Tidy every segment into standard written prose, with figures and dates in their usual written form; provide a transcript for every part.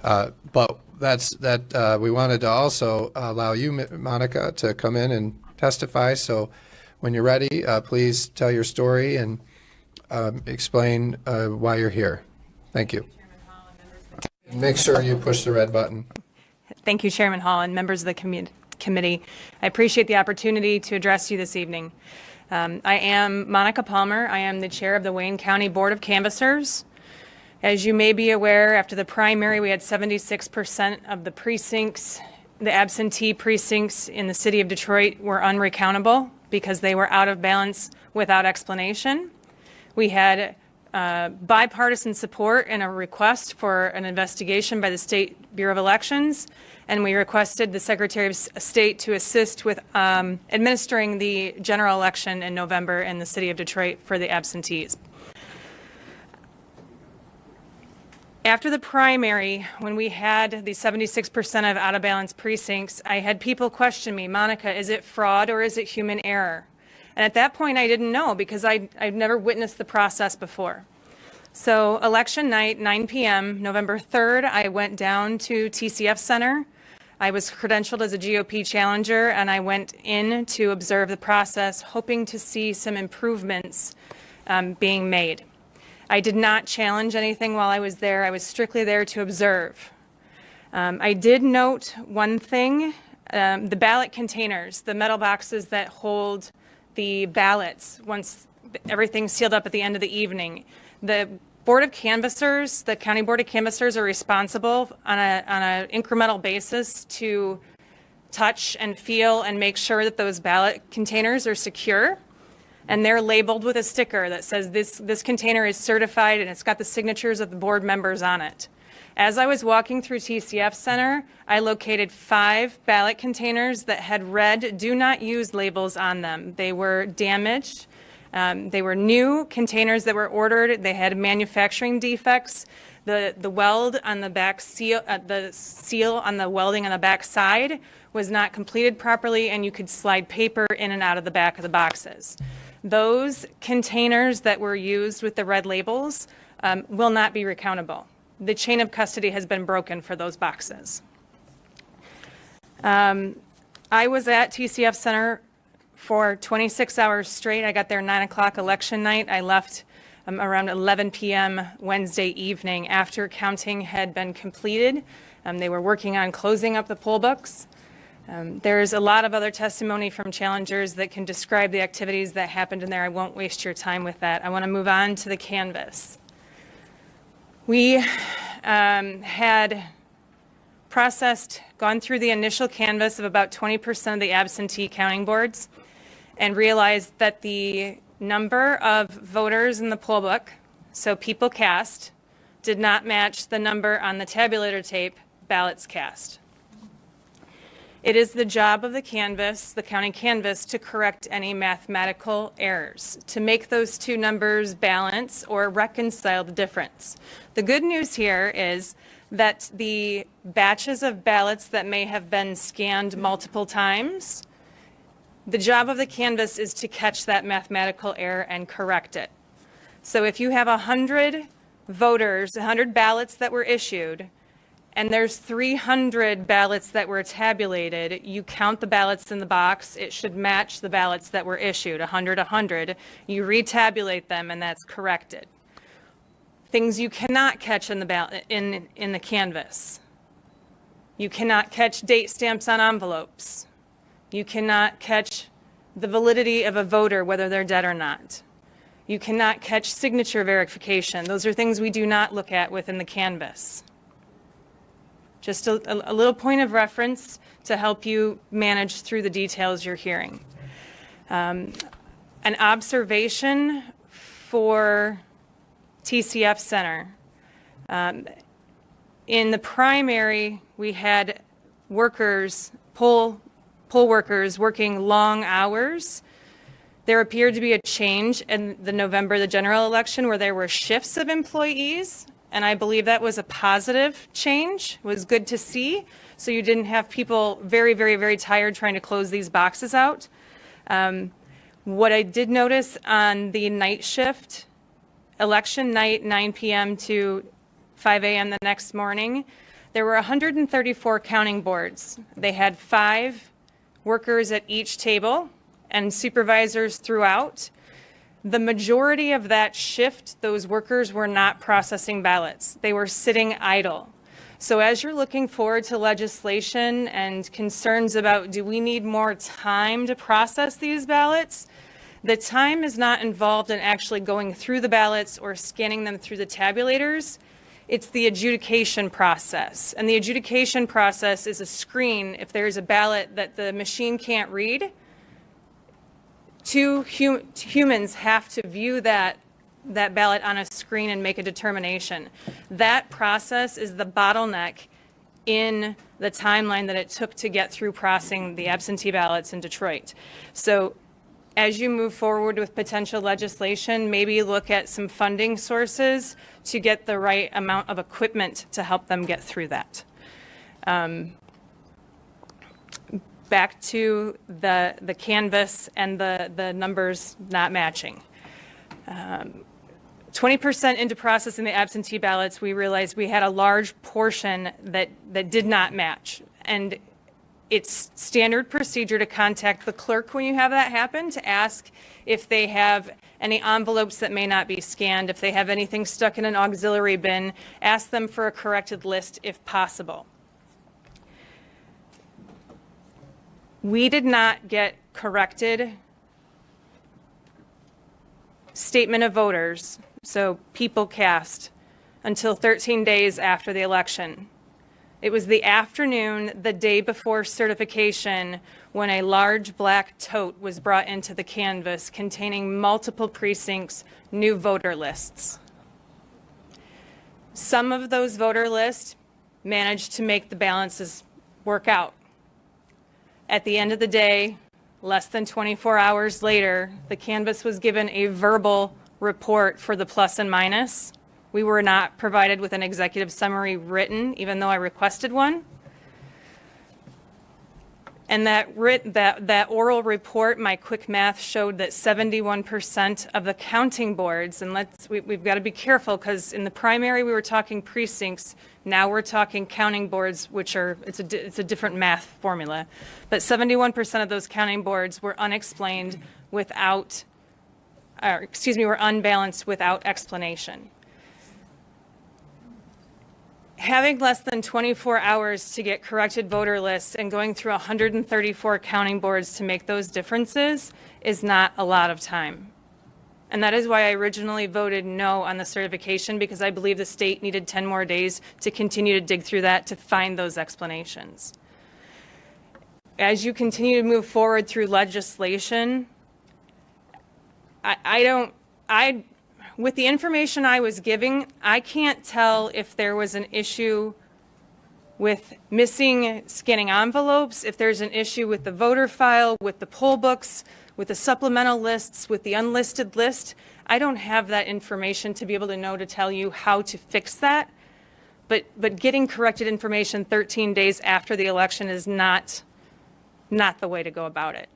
But we wanted to also allow you, Monica, to come in and testify. So when you're ready, please tell your story and explain why you're here. Thank you. Make sure you push the red button. Thank you, Chairman Hall and members of the committee. I appreciate the opportunity to address you this evening. I am Monica Palmer. I am the chair of the Wayne County Board of Canvassers. As you may be aware, after the primary, we had 76% of the precincts, the absentee precincts in the city of Detroit were unrecountable because they were out of balance without explanation. We had bipartisan support and a request for an investigation by the State Bureau of Elections, and we requested the Secretary of State to assist with administering the general election in November in the city of Detroit for the absentees. After the primary, when we had the 76% of out-of-balance precincts, I had people question me, Monica, is it fraud or is it human error? And at that point, I didn't know because I'd never witnessed the process before. So election night, 9 p.m., November 3rd, I went down to TCF Center. I was credentialed as a GOP challenger, and I went in to observe the process, hoping to see some improvements being made. I did not challenge anything while I was there. I was strictly there to observe. I did note one thing, the ballot containers, the metal boxes that hold the ballots once everything's sealed up at the end of the evening. The Board of Canvassers, the County Board of Canvassers are responsible on an incremental basis to touch and feel and make sure that those ballot containers are secure. And they're labeled with a sticker that says this container is certified and it's got the signatures of the board members on it. As I was walking through TCF Center, I located 5 ballot containers that had red "Do Not Use" labels on them. They were damaged. They were new containers that were ordered. They had manufacturing defects. The weld on the back seal, the seal on the welding on the back side was not completed properly, and you could slide paper in and out of the back of the boxes. Those containers that were used with the red labels will not be recountable. The chain of custody has been broken for those boxes. I was at TCF Center for 26 hours straight. I got there 9 o'clock election night. I left around 11 p.m. Wednesday evening after counting had been completed. They were working on closing up the poll books. There's a lot of other testimony from challengers that can describe the activities that happened in there. I won't waste your time with that. I want to move on to the canvass. We had gone through the initial canvass of about 20% of the absentee counting boards and realized that the number of voters in the poll book, so people cast, did not match the number on the tabulator tape, ballots cast. It is the job of the canvass, the county canvass, to correct any mathematical errors, to make those two numbers balance or reconcile the difference. The good news here is that the batches of ballots that may have been scanned multiple times, the job of the canvass is to catch that mathematical error and correct it. So if you have 100 voters, 100 ballots that were issued, and there's 300 ballots that were tabulated, you count the ballots in the box, it should match the ballots that were issued, 100, 100. You retabulate them, and that's corrected. Things you cannot catch in the ballot, in the canvass. You cannot catch date stamps on envelopes. You cannot catch the validity of a voter, whether they're dead or not. You cannot catch signature verification. Those are things we do not look at within the canvass. Just a little point of reference to help you manage through the details you're hearing. An observation for TCF Center. In the primary, we had workers, poll workers working long hours. There appeared to be a change in the general election where there were shifts of employees. And I believe that was a positive change. It was good to see. So you didn't have people very, very, very tired trying to close these boxes out. What I did notice on the night shift, election night, 9 p.m. to 5 a.m. the next morning, There were 134 counting boards. They had 5 workers at each table and supervisors throughout. The majority of that shift, those workers were not processing ballots. They were sitting idle. So as you're looking forward to legislation and concerns about, do we need more time to process these ballots? The time is not involved in actually going through the ballots or scanning them through the tabulators. It's the adjudication process. And the adjudication process is a screen. If there's a ballot that the machine can't read, humans have to view that ballot on a screen and make a determination. That process is the bottleneck in the timeline that it took to get through processing the absentee ballots in Detroit. So as you move forward with potential legislation, maybe look at some funding sources to get the right amount of equipment to help them get through that. Back to the canvas and the numbers not matching. 20% into processing the absentee ballots, we realized we had a large portion that did not match. And it's standard procedure to contact the clerk when you have that happen to ask if they have any envelopes that may not be scanned, if they have anything stuck in an auxiliary bin, ask them for a corrected list if possible. We did not get corrected statement of voters, so people cast, until 13 days after the election. It was the afternoon, the day before certification, when a large black tote was brought into the canvas containing multiple precincts' new voter lists. Some of those voter lists managed to make the balances work out. At the end of the day, less than 24 hours later, the canvas was given a verbal report for the plus and minus. We were not provided with an executive summary written, even though I requested one. And that oral report, my quick math showed that 71% of the counting boards, and we've got to be careful because in the primary we were talking precincts, now we're talking counting boards, which are, it's a different math formula. But 71% of those counting boards were unexplained without, were unbalanced without explanation. Having less than 24 hours to get corrected voter lists and going through 134 counting boards to make those differences is not a lot of time. And that is why I originally voted no on the certification, because I believe the state needed 10 more days to continue to dig through that to find those explanations. As you continue to move forward through legislation, with the information I was giving, I can't tell if there was an issue with missing scanning envelopes, if there's an issue with the voter file, with the poll books, with the supplemental lists, with the unlisted list. I don't have that information to be able to know to tell you how to fix that. But getting corrected information 13 days after the election is not the way to go about it.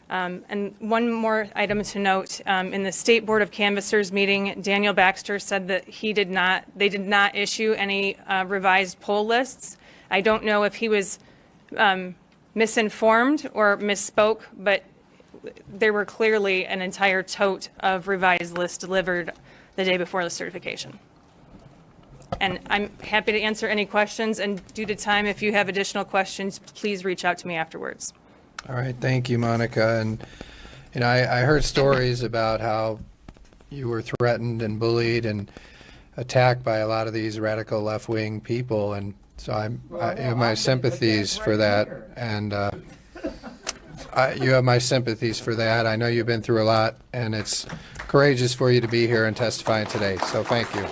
And one more item to note, in the State Board of Canvassers meeting, Daniel Baxter said that they did not issue any revised poll lists. I don't know if he was misinformed or misspoke, but there were clearly an entire tote of revised lists delivered the day before the certification. And I'm happy to answer any questions, and due to time, if you have additional questions, please reach out to me afterwards. All right, thank you, Monica. And I heard stories about how you were threatened and bullied and attacked by a lot of these radical left-wing people, and so you have my sympathies for that. And you have my sympathies for that. I know you've been through a lot, and it's courageous for you to be here and testifying today. So thank you.